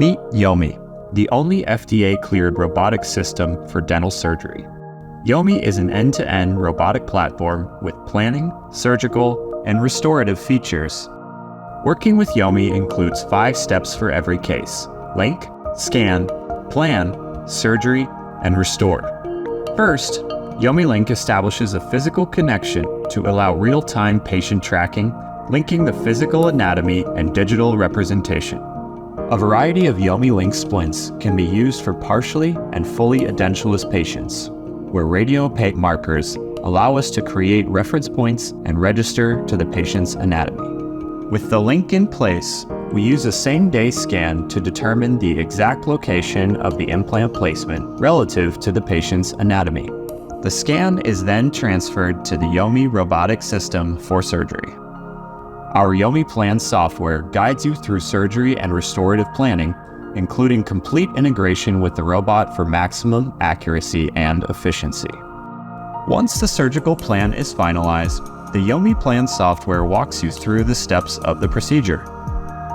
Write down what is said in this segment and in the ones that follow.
Meet Yomi, the only FDA-cleared robotic system for dental surgery. Yomi is an end-to-end robotic platform with planning, surgical, and restorative features. Working with Yomi includes 5 steps for every case: link, scan, plan, surgery, and restore. First, Yomi Link establishes a physical connection to allow real-time patient tracking, linking the physical anatomy and digital representation. A variety of Yomi Link splints can be used for partially and fully edentulous patients, where radiopaque markers allow us to create reference points and register to the patient's anatomy. With the link in place, we use a same-day scan to determine the exact location of the implant placement relative to the patient's anatomy. The scan is then transferred to the Yomi robotic system for surgery. Our Yomi Plan software guides you through surgery and restorative planning, including complete integration with the robot for maximum accuracy and efficiency. Once the surgical plan is finalized, the Yomi Plan software walks you through the steps of the procedure.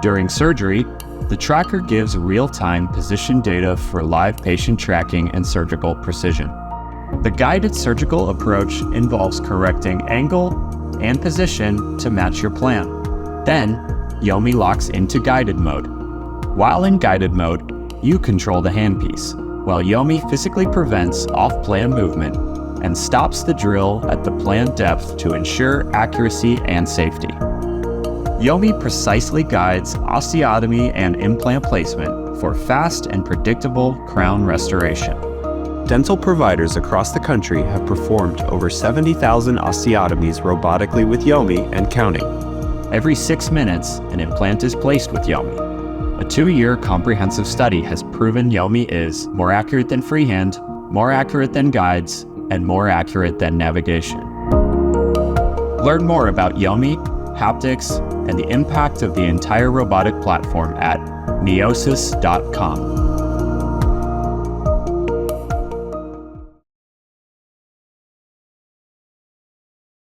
During surgery, the tracker gives real-time position data for live patient tracking and surgical precision. The guided surgical approach involves correcting angle and position to match your plan. Then, Yomi locks into guided mode. While in guided mode, you control the handpiece, while Yomi physically prevents off-plan movement and stops the drill at the planned depth to ensure accuracy and safety. Yomi precisely guides osteotomy and implant placement for fast and predictable crown restoration. Dental providers across the country have performed over 70,000 osteotomies robotically with Yomi and counting. Every 6 minutes, an implant is placed with Yomi. A 2-year comprehensive study has proven Yomi is more accurate than freehand, more accurate than guides, and more accurate than navigation. Learn more about Yomi, haptics, and the impact of the entire robotic platform at meiosis.com.